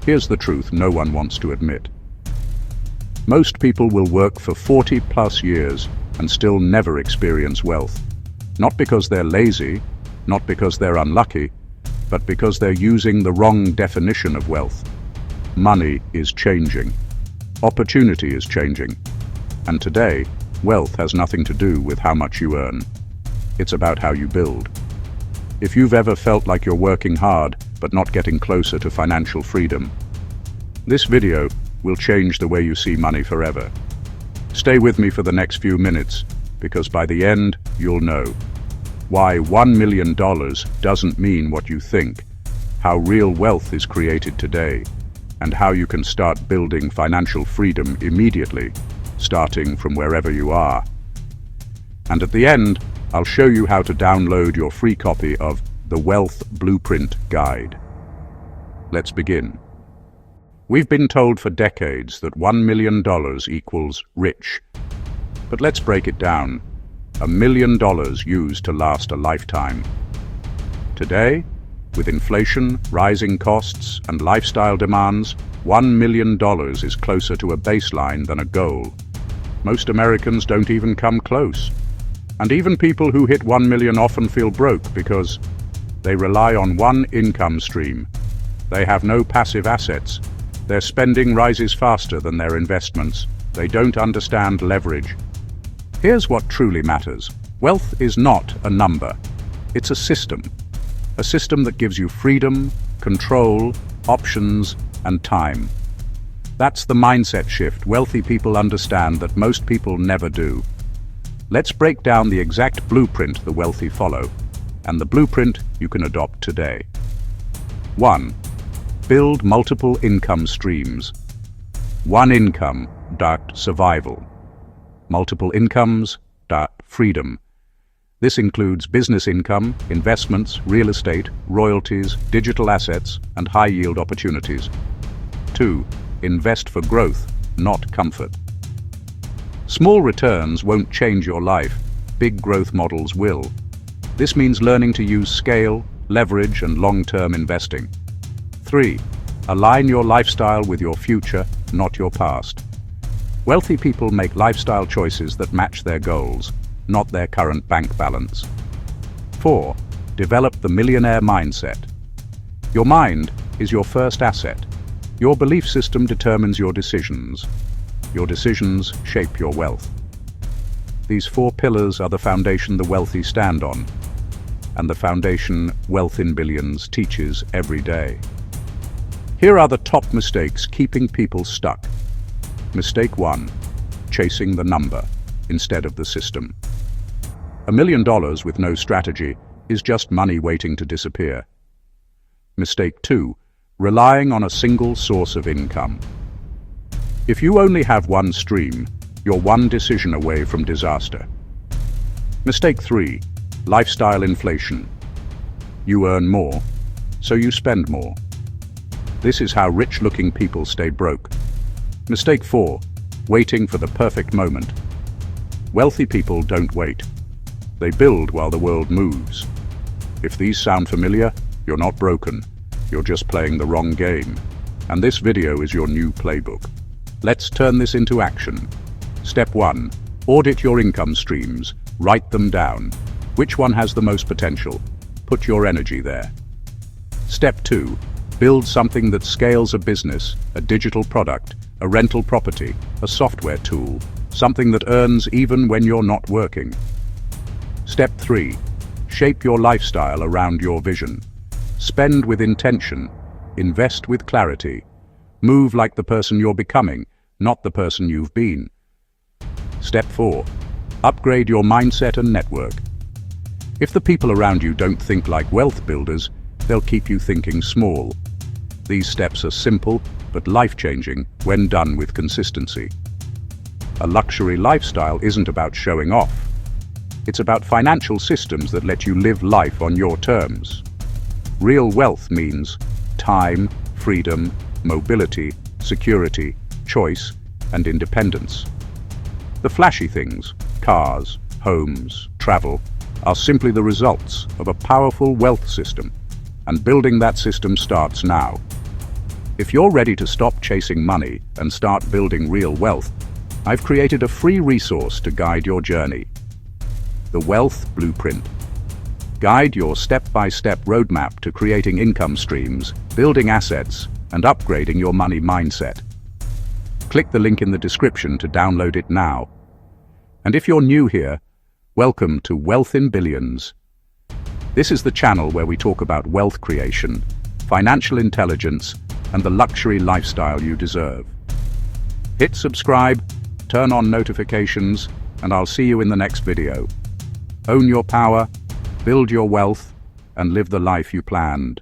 Here's the truth no one wants to admit. Most people will work for 40+ years and still never experience wealth. Not because they're lazy, not because they're unlucky, but because they're using the wrong definition of wealth. Money is changing. Opportunity is changing. And today, wealth has nothing to do with how much you earn. It's about how you build. If you've ever felt like you're working hard but not getting closer to financial freedom, this video will change the way you see money forever. Stay with me for the next few minutes, because by the end, you'll know why $1 million doesn't mean what you think, how real wealth is created today, and how you can start building financial freedom immediately, starting from wherever you are. And at the end, I'll show you how to download your free copy of the Wealth Blueprint Guide. Let's begin. We've been told for decades that $1 million equals rich. But let's break it down. $1 million used to last a lifetime. Today, with inflation, rising costs, and lifestyle demands, $1 million is closer to a baseline than a goal. Most Americans don't even come close. And even people who hit 1 million often feel broke because they rely on one income stream. They have no passive assets. Their spending rises faster than their investments. They don't understand leverage. Here's what truly matters. Wealth is not a number. It's a system. A system that gives you freedom, control, options, and time. That's the mindset shift wealthy people understand that most people never do. Let's break down the exact blueprint the wealthy follow, and the blueprint you can adopt today. 1. Build multiple income streams. One income, survival. Multiple incomes, freedom. This includes business income, investments, real estate, royalties, digital assets, and high-yield opportunities. 2. Invest for growth, not comfort. Small returns won't change your life. Big growth models will. This means learning to use scale, leverage, and long-term investing. 3. Align your lifestyle with your future, not your past. Wealthy people make lifestyle choices that match their goals, not their current bank balance. 4. Develop the millionaire mindset. Your mind is your first asset. Your belief system determines your decisions. Your decisions shape your wealth. These 4 pillars are the foundation the wealthy stand on, and the foundation Wealth in Billions teaches every day. Here are the top mistakes keeping people stuck. Mistake 1. Chasing the number instead of the system. $1 million with no strategy is just money waiting to disappear. Mistake 2. Relying on a single source of income. If you only have one stream, you're one decision away from disaster. Mistake 3. Lifestyle inflation. You earn more, so you spend more. This is how rich-looking people stay broke. Mistake 4. Waiting for the perfect moment. Wealthy people don't wait. They build while the world moves. If these sound familiar, you're not broken. You're just playing the wrong game. And this video is your new playbook. Let's turn this into action. Step 1. Audit your income streams. Write them down. Which one has the most potential? Put your energy there. Step 2. Build something that scales a business, a digital product, a rental property, a software tool, something that earns even when you're not working. Step 3. Shape your lifestyle around your vision. Spend with intention. Invest with clarity. Move like the person you're becoming, not the person you've been. Step 4. Upgrade your mindset and network. If the people around you don't think like wealth builders, they'll keep you thinking small. These steps are simple, but life-changing when done with consistency. A luxury lifestyle isn't about showing off. It's about financial systems that let you live life on your terms. Real wealth means time, freedom, mobility, security, choice, and independence. The flashy things, cars, homes, travel, are simply the results of a powerful wealth system, and building that system starts now. If you're ready to stop chasing money and start building real wealth, I've created a free resource to guide your journey. The Wealth Blueprint. Guide your step-by-step roadmap to creating income streams, building assets, and upgrading your money mindset. Click the link in the description to download it now. And if you're new here, welcome to Wealth in Billions. This is the channel where we talk about wealth creation, financial intelligence, and the luxury lifestyle you deserve. Hit subscribe, turn on notifications, and I'll see you in the next video. Own your power, build your wealth, and live the life you planned.